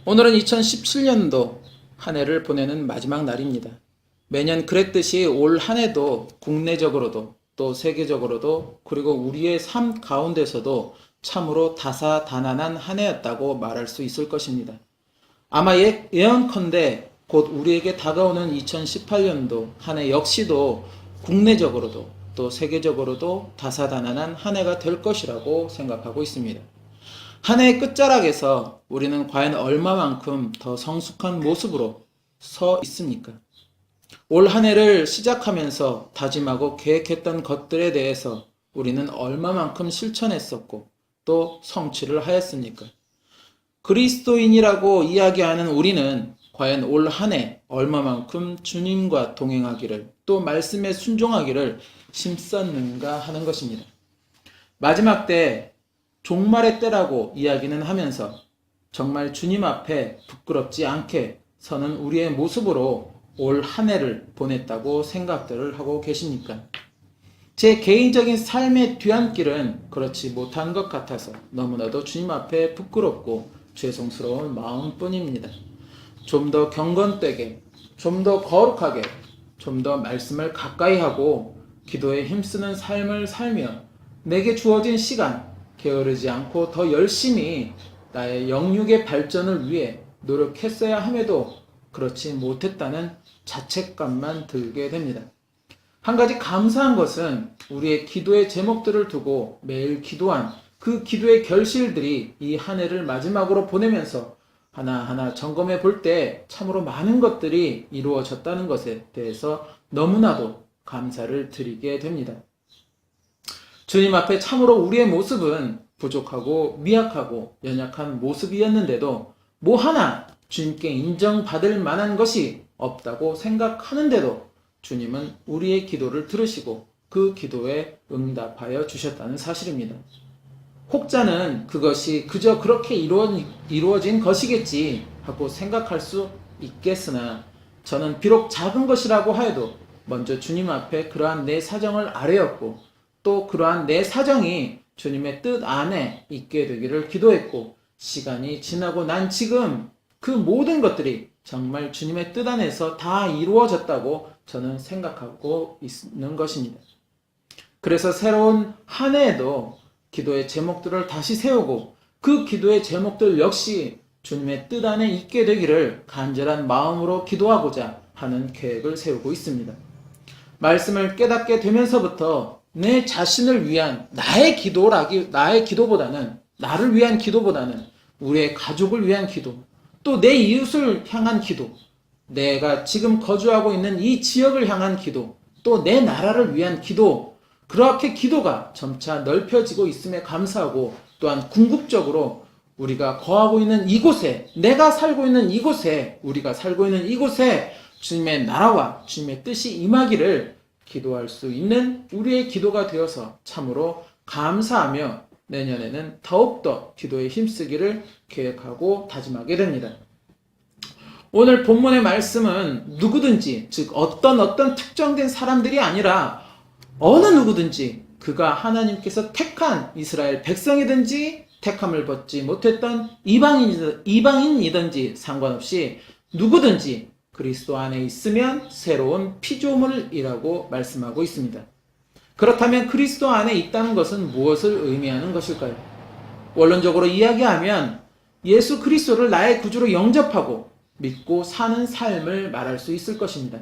오늘은 2017년도 한 해를 보내는 마지막 날입니다. 매년 그랬듯이 올 한 해도 국내적으로도 또 세계적으로도 그리고 우리의 삶 가운데서도 참으로 다사다난한 한 해였다고 말할 수 있을 것입니다. 아마 예언컨대 곧 우리에게 다가오는 2018년도 한 해 역시도 국내적으로도 또 세계적으로도 다사다난한 한 해가 될 것이라고 생각하고 있습니다. 한 해의 끝자락에서 우리는 과연 얼마만큼 더 성숙한 모습으로 서 있습니까? 올 한 해를 시작하면서 다짐하고 계획했던 것들에 대해서 우리는 얼마만큼 실천했었고 또 성취를 하였습니까? 그리스도인이라고 이야기하는 우리는 과연 올 한 해 얼마만큼 주님과 동행하기를 또 말씀에 순종하기를 힘썼는가 하는 것입니다. 마지막 때 종말의 때라고 이야기는 하면서 정말 주님 앞에 부끄럽지 않게 서는 우리의 모습으로 올 한 해를 보냈다고 생각들을 하고 계십니까? 제 개인적인 삶의 뒤안길은 그렇지 못한 것 같아서 너무나도 주님 앞에 부끄럽고 죄송스러운 마음뿐입니다. 좀 더 경건되게, 좀 더 거룩하게, 좀 더 말씀을 가까이 하고 기도에 힘쓰는 삶을 살며 내게 주어진 시간 게으르지 않고 더 열심히 나의 영육의 발전을 위해 노력했어야 함에도 그렇지 못했다는 자책감만 들게 됩니다. 한 가지 감사한 것은 우리의 기도의 제목들을 두고 매일 기도한 그 기도의 결실들이 이 한 해를 마지막으로 보내면서 하나하나 점검해 볼 때 참으로 많은 것들이 이루어졌다는 것에 대해서 너무나도 감사를 드리게 됩니다. 주님 앞에 참으로 우리의 모습은 부족하고 미약하고 연약한 모습이었는데도 뭐 하나 주님께 인정받을 만한 것이 없다고 생각하는데도 주님은 우리의 기도를 들으시고 그 기도에 응답하여 주셨다는 사실입니다. 혹자는 그것이 그저 그렇게 이루어진 것이겠지 하고 생각할 수 있겠으나 저는 비록 작은 것이라고 하여도 먼저 주님 앞에 그러한 내 사정을 아뢰었고 또 그러한 내 사정이 주님의 뜻 안에 있게 되기를 기도했고 시간이 지나고 난 지금 그 모든 것들이 정말 주님의 뜻 안에서 다 이루어졌다고 저는 생각하고 있는 것입니다. 그래서 새로운 한 해에도 기도의 제목들을 다시 세우고 그 기도의 제목들 역시 주님의 뜻 안에 있게 되기를 간절한 마음으로 기도하고자 하는 계획을 세우고 있습니다. 말씀을 깨닫게 되면서부터 내 자신을 위한 나의 기도보다는 나를 위한 기도보다는 우리의 가족을 위한 기도, 또 내 이웃을 향한 기도, 내가 지금 거주하고 있는 이 지역을 향한 기도, 또 내 나라를 위한 기도, 그렇게 기도가 점차 넓혀지고 있음에 감사하고 또한 궁극적으로 우리가 거하고 있는 이곳에, 내가 살고 있는 이곳에, 우리가 살고 있는 이곳에 주님의 나라와 주님의 뜻이 임하기를 기도할 수 있는 우리의 기도가 되어서 참으로 감사하며 내년에는 더욱더 기도에 힘쓰기를 계획하고 다짐하게 됩니다. 오늘 본문의 말씀은 누구든지, 즉 어떤 특정된 사람들이 아니라 어느 누구든지 그가 하나님께서 택한 이스라엘 백성이든지 택함을 받지 못했던 이방인이든지 상관없이 누구든지 그리스도 안에 있으면 새로운 피조물이라고 말씀하고 있습니다. 그렇다면 그리스도 안에 있다는 것은 무엇을 의미하는 것일까요? 원론적으로 이야기하면 예수 그리스도를 나의 구주로 영접하고 믿고 사는 삶을 말할 수 있을 것입니다.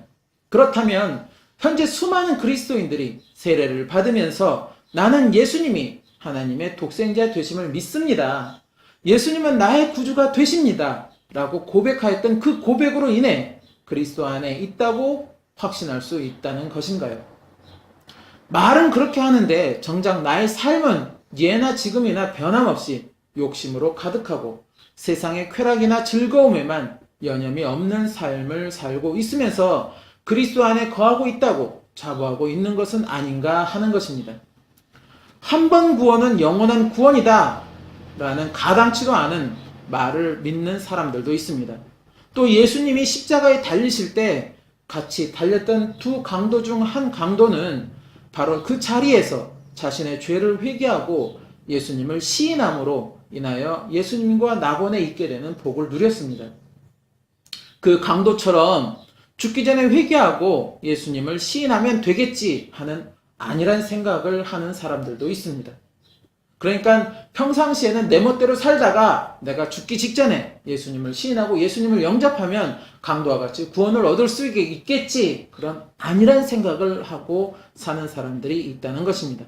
그렇다면 현재 수많은 그리스도인들이 세례를 받으면서 나는 예수님이 하나님의 독생자 되심을 믿습니다. 예수님은 나의 구주가 되십니다. 라고 고백하였던 그 고백으로 인해 그리스도 안에 있다고 확신할 수 있다는 것인가요? 말은 그렇게 하는데 정작 나의 삶은 예나 지금이나 변함없이 욕심으로 가득하고 세상의 쾌락이나 즐거움에만 여념이 없는 삶을 살고 있으면서 그리스도 안에 거하고 있다고 자부하고 있는 것은 아닌가 하는 것입니다. 한 번 구원은 영원한 구원이다 라는 가당치도 않은 말을 믿는 사람들도 있습니다. 또 예수님이 십자가에 달리실 때 같이 달렸던 두 강도 중 한 강도는 바로 그 자리에서 자신의 죄를 회개하고 예수님을 시인함으로 인하여 예수님과 낙원에 있게 되는 복을 누렸습니다. 그 강도처럼 죽기 전에 회개하고 예수님을 시인하면 되겠지 하는 아니란 생각을 하는 사람들도 있습니다. 그러니까 평상시에는 내 멋대로 살다가 내가 죽기 직전에 예수님을 시인하고 예수님을 영접하면 강도와 같이 구원을 얻을 수 있겠지, 그런 아니란 생각을 하고 사는 사람들이 있다는 것입니다.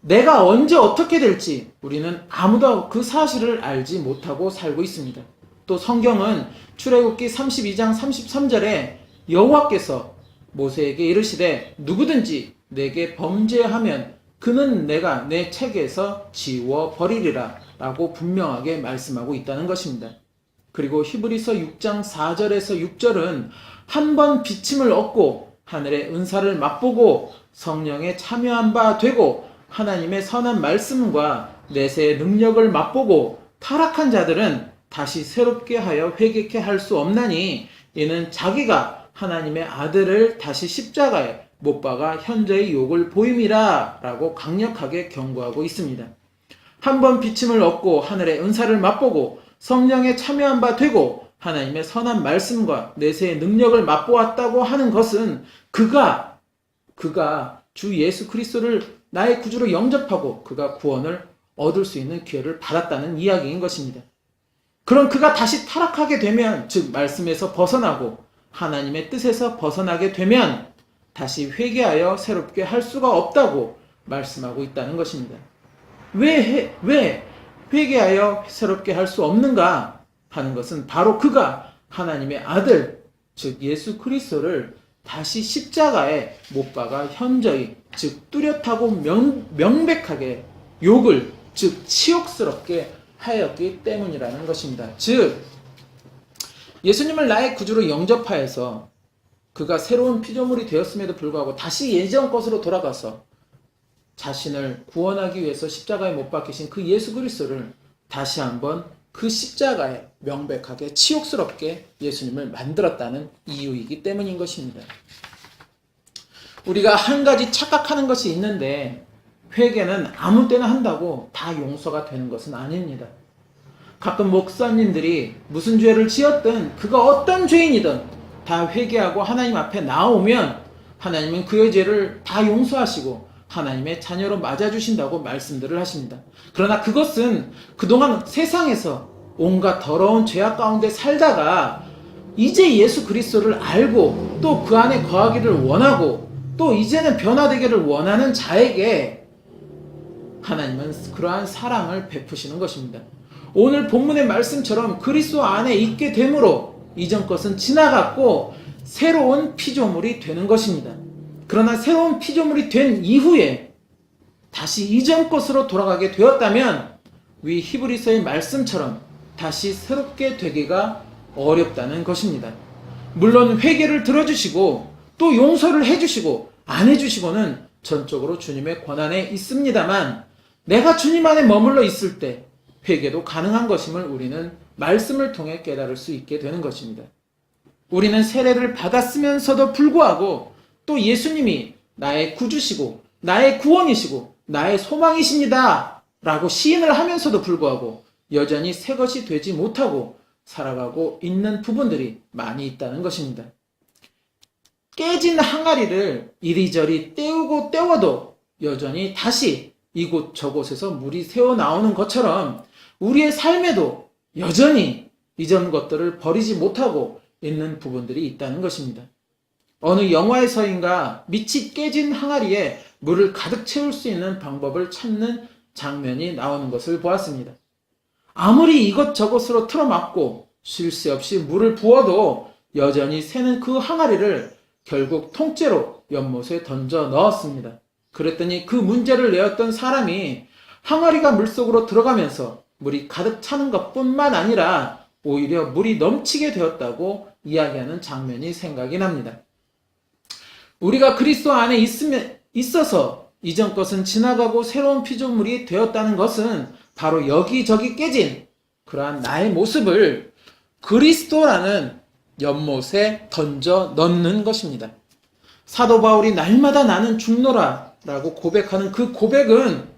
내가 언제 어떻게 될지 우리는 아무도 그 사실을 알지 못하고 살고 있습니다. 또 성경은 출애굽기 32장 33절에 여호와께서 모세에게 이르시되 누구든지 내게 범죄하면 그는 내가 내 책에서 지워버리리라 라고 분명하게 말씀하고 있다는 것입니다. 그리고 히브리서 6장 4절에서 6절은 한 번 비침을 얻고 하늘의 은사를 맛보고 성령에 참여한 바 되고 하나님의 선한 말씀과 내세의 능력을 맛보고 타락한 자들은 다시 새롭게 하여 회개케 할 수 없나니 이는 자기가 하나님의 아들을 다시 십자가에 못 박아 현재의 욕을 보임이라 라고 강력하게 경고하고 있습니다. 한 번 비침을 얻고 하늘의 은사를 맛보고 성령에 참여한 바 되고 하나님의 선한 말씀과 내세의 능력을 맛보았다고 하는 것은 그가 주 예수 그리스도를 나의 구주로 영접하고 그가 구원을 얻을 수 있는 기회를 받았다는 이야기인 것입니다. 그럼 그가 다시 타락하게 되면, 즉 말씀에서 벗어나고 하나님의 뜻에서 벗어나게 되면 다시 회개하여 새롭게 할 수가 없다고 말씀하고 있다는 것입니다. 왜 회개하여 새롭게 할 수 없는가 하는 것은 바로 그가 하나님의 아들, 즉 예수 그리스도를 다시 십자가에 못 박아 현저히, 즉 뚜렷하고 명백하게 욕을, 즉 치욕스럽게 하였기 때문이라는 것입니다. 즉 예수님을 나의 구주로 영접하여서 그가 새로운 피조물이 되었음에도 불구하고 다시 예전 것으로 돌아가서 자신을 구원하기 위해서 십자가에 못 박히신 그 예수 그리스도를 다시 한번 그 십자가에 명백하게 치욕스럽게 예수님을 만들었다는 이유이기 때문인 것입니다. 우리가 한 가지 착각하는 것이 있는데, 회개는 아무 때나 한다고 다 용서가 되는 것은 아닙니다. 가끔 목사님들이 무슨 죄를 지었든 그가 어떤 죄인이든 다 회개하고 하나님 앞에 나오면 하나님은 그의 죄를 다 용서하시고 하나님의 자녀로 맞아주신다고 말씀들을 하십니다. 그러나 그것은 그동안 세상에서 온갖 더러운 죄악 가운데 살다가 이제 예수 그리스도를 알고 또 그 안에 거하기를 원하고 또 이제는 변화되기를 원하는 자에게 하나님은 그러한 사랑을 베푸시는 것입니다. 오늘 본문의 말씀처럼 그리스도 안에 있게 되므로 이전 것은 지나갔고 새로운 피조물이 되는 것입니다. 그러나 새로운 피조물이 된 이후에 다시 이전 것으로 돌아가게 되었다면 위 히브리서의 말씀처럼 다시 새롭게 되기가 어렵다는 것입니다. 물론 회개를 들어주시고 또 용서를 해주시고 안 해주시고는 전적으로 주님의 권한에 있습니다만, 내가 주님 안에 머물러 있을 때 회개도 가능한 것임을 우리는 말씀을 통해 깨달을 수 있게 되는 것입니다. 우리는 세례를 받았으면서도 불구하고 또 예수님이 나의 구주시고 나의 구원이시고 나의 소망이십니다 라고 시인을 하면서도 불구하고 여전히 새 것이 되지 못하고 살아가고 있는 부분들이 많이 있다는 것입니다. 깨진 항아리를 이리저리 떼우고 떼워도 여전히 다시 이곳 저곳에서 물이 새어나오는 것처럼 우리의 삶에도 여전히 이전 것들을 버리지 못하고 있는 부분들이 있다는 것입니다. 어느 영화에서인가 밑이 깨진 항아리에 물을 가득 채울 수 있는 방법을 찾는 장면이 나오는 것을 보았습니다. 아무리 이것저것으로 틀어막고 쉴 새 없이 물을 부어도 여전히 새는 그 항아리를 결국 통째로 연못에 던져 넣었습니다. 그랬더니 그 문제를 내었던 사람이 항아리가 물속으로 들어가면서 물이 가득 차는 것뿐만 아니라 오히려 물이 넘치게 되었다고 이야기하는 장면이 생각이 납니다. 우리가 그리스도 안에 있어서 이전 것은 지나가고 새로운 피조물이 되었다는 것은 바로 여기저기 깨진 그러한 나의 모습을 그리스도라는 연못에 던져 넣는 것입니다. 사도 바울이 날마다 나는 죽노라 라고 고백하는 그 고백은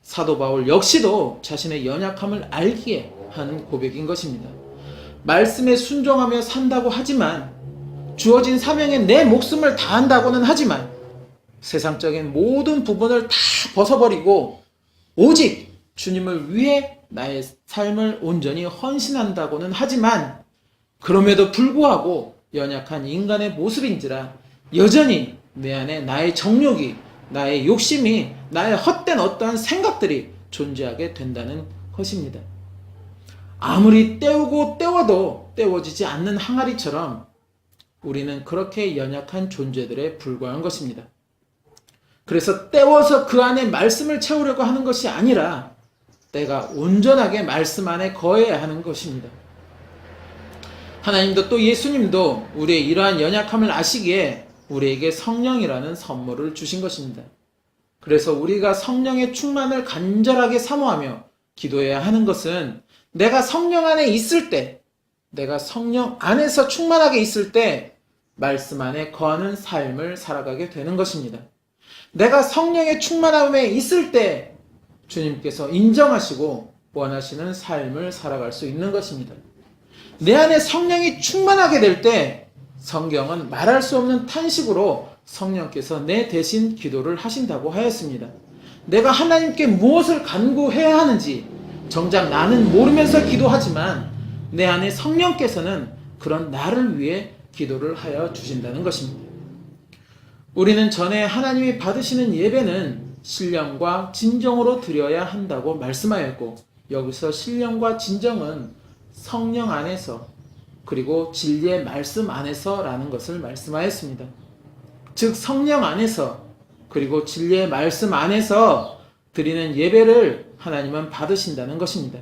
사도 바울 역시도 자신의 연약함을 알기에 하는 고백인 것입니다. 말씀에 순종하며 산다고 하지만, 주어진 사명에 내 목숨을 다한다고는 하지만, 세상적인 모든 부분을 다 벗어버리고 오직 주님을 위해 나의 삶을 온전히 헌신한다고는 하지만, 그럼에도 불구하고 연약한 인간의 모습인지라 여전히 내 안에 나의 정욕이, 나의 욕심이, 나의 헛된 어떠한 생각들이 존재하게 된다는 것입니다. 아무리 때우고 때워도 때워지지 않는 항아리처럼 우리는 그렇게 연약한 존재들에 불과한 것입니다. 그래서 때워서 그 안에 말씀을 채우려고 하는 것이 아니라 때가 온전하게 말씀 안에 거해야 하는 것입니다. 하나님도 또 예수님도 우리의 이러한 연약함을 아시기에 우리에게 성령이라는 선물을 주신 것입니다. 그래서 우리가 성령의 충만을 간절하게 사모하며 기도해야 하는 것은, 내가 성령 안에 있을 때, 내가 성령 안에서 충만하게 있을 때 말씀 안에 거하는 삶을 살아가게 되는 것입니다. 내가 성령의 충만함에 있을 때 주님께서 인정하시고 원하시는 삶을 살아갈 수 있는 것입니다. 내 안에 성령이 충만하게 될 때 성경은 말할 수 없는 탄식으로 성령께서 내 대신 기도를 하신다고 하였습니다. 내가 하나님께 무엇을 간구해야 하는지 정작 나는 모르면서 기도하지만 내 안에 성령께서는 그런 나를 위해 기도를 하여 주신다는 것입니다. 우리는 전에 하나님이 받으시는 예배는 신령과 진정으로 드려야 한다고 말씀하였고, 여기서 신령과 진정은 성령 안에서 그리고 진리의 말씀 안에서라는 것을 말씀하였습니다. 즉 성령 안에서 그리고 진리의 말씀 안에서 드리는 예배를 하나님은 받으신다는 것입니다.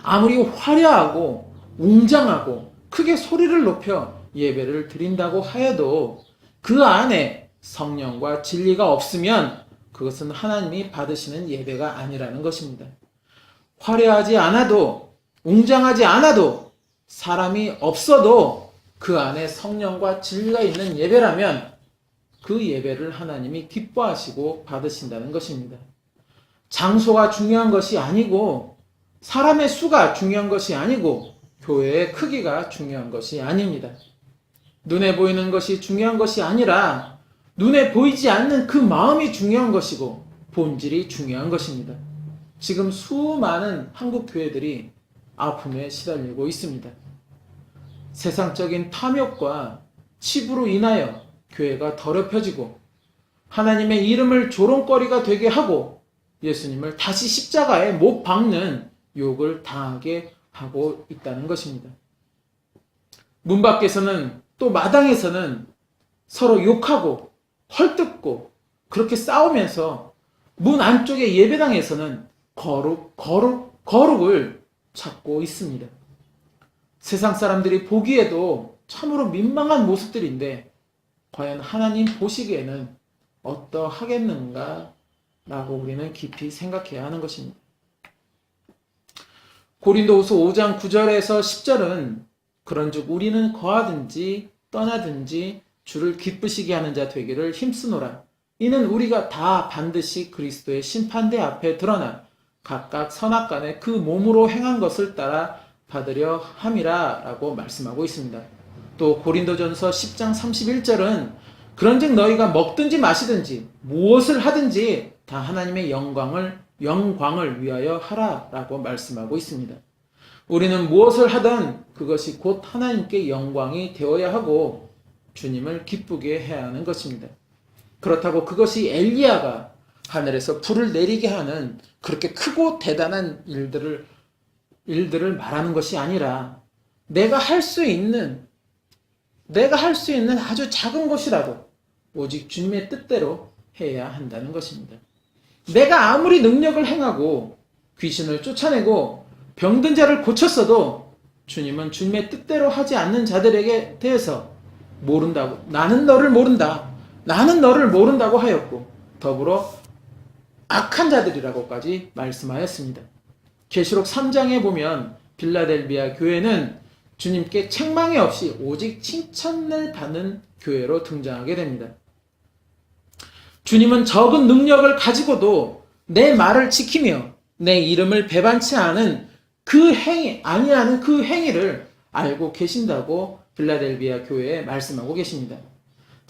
아무리 화려하고 웅장하고 크게 소리를 높여 예배를 드린다고 하여도 그 안에 성령과 진리가 없으면 그것은 하나님이 받으시는 예배가 아니라는 것입니다. 화려하지 않아도, 웅장하지 않아도, 사람이 없어도 그 안에 성령과 진리가 있는 예배라면 그 예배를 하나님이 기뻐하시고 받으신다는 것입니다. 장소가 중요한 것이 아니고, 사람의 수가 중요한 것이 아니고, 교회의 크기가 중요한 것이 아닙니다. 눈에 보이는 것이 중요한 것이 아니라 눈에 보이지 않는 그 마음이 중요한 것이고 본질이 중요한 것입니다. 지금 수많은 한국 교회들이 아픔에 시달리고 있습니다. 세상적인 탐욕과 치부로 인하여 교회가 더럽혀지고 하나님의 이름을 조롱거리가 되게 하고 예수님을 다시 십자가에 못 박는 욕을 당하게 하고 있다는 것입니다. 문 밖에서는 또 마당에서는 서로 욕하고 헐뜯고 그렇게 싸우면서 문 안쪽의 예배당에서는 거룩을 찾고 있습니다. 세상 사람들이 보기에도 참으로 민망한 모습들인데 과연 하나님 보시기에는 어떠하겠는가 라고 우리는 깊이 생각해야 하는 것입니다. 고린도후서 5장 9절에서 10절은 그런즉 우리는 거하든지 떠나든지 주를 기쁘시게 하는 자 되기를 힘쓰노라. 이는 우리가 다 반드시 그리스도의 심판대 앞에 드러나 각각 선악간에 그 몸으로 행한 것을 따라 받으려 함이라 라고 말씀하고 있습니다. 또 고린도전서 10장 31절은 그런즉 너희가 먹든지 마시든지 무엇을 하든지 다 하나님의 영광을 위하여 하라 라고 말씀하고 있습니다. 우리는 무엇을 하든 그것이 곧 하나님께 영광이 되어야 하고 주님을 기쁘게 해야 하는 것입니다. 그렇다고 그것이 엘리야가 하늘에서 불을 내리게 하는 그렇게 크고 대단한 일들을 말하는 것이 아니라 내가 할 수 있는 아주 작은 것이라도 오직 주님의 뜻대로 해야 한다는 것입니다. 내가 아무리 능력을 행하고 귀신을 쫓아내고 병든 자를 고쳤어도 주님은 주님의 뜻대로 하지 않는 자들에게 대해서 모른다고, 나는 너를 모른다고 하였고 더불어 악한 자들이라고까지 말씀하였습니다. 계시록 3장에 보면 빌라델비아 교회는 주님께 책망이 없이 오직 칭찬을 받는 교회로 등장하게 됩니다. 주님은 적은 능력을 가지고도 내 말을 지키며 내 이름을 배반치 않은 그 행위, 아니하는 그 행위를 알고 계신다고 빌라델비아 교회에 말씀하고 계십니다.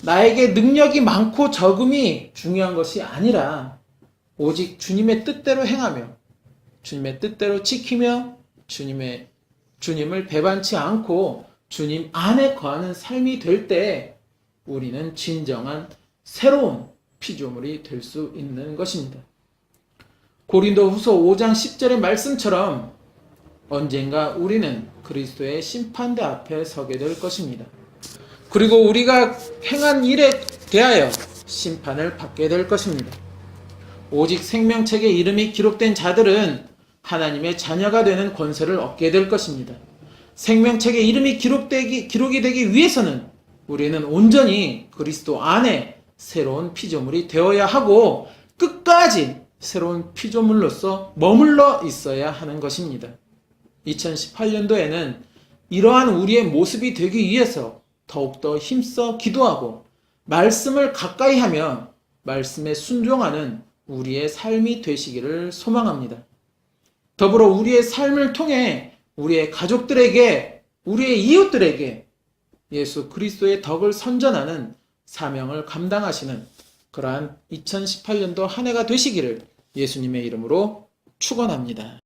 나에게 능력이 많고 적음이 중요한 것이 아니라 오직 주님의 뜻대로 행하며 주님의 뜻대로 지키며 주님을 배반치 않고 주님 안에 거하는 삶이 될 때 우리는 진정한 새로운 피조물이 될 수 있는 것입니다. 고린도후서 5장 10절의 말씀처럼 언젠가 우리는 그리스도의 심판대 앞에 서게 될 것입니다. 그리고 우리가 행한 일에 대하여 심판을 받게 될 것입니다. 오직 생명책에 이름이 기록된 자들은 하나님의 자녀가 되는 권세를 얻게 될 것입니다. 생명책에 이름이 기록이 되기 위해서는 우리는 온전히 그리스도 안에 새로운 피조물이 되어야 하고 끝까지 새로운 피조물로서 머물러 있어야 하는 것입니다. 2018년도에는 이러한 우리의 모습이 되기 위해서 더욱더 힘써 기도하고 말씀을 가까이 하며 말씀에 순종하는 우리의 삶이 되시기를 소망합니다. 더불어 우리의 삶을 통해 우리의 가족들에게, 우리의 이웃들에게 예수 그리스도의 덕을 선전하는 사명을 감당하시는 그러한 2018년도 한 해가 되시기를 예수님의 이름으로 축원합니다.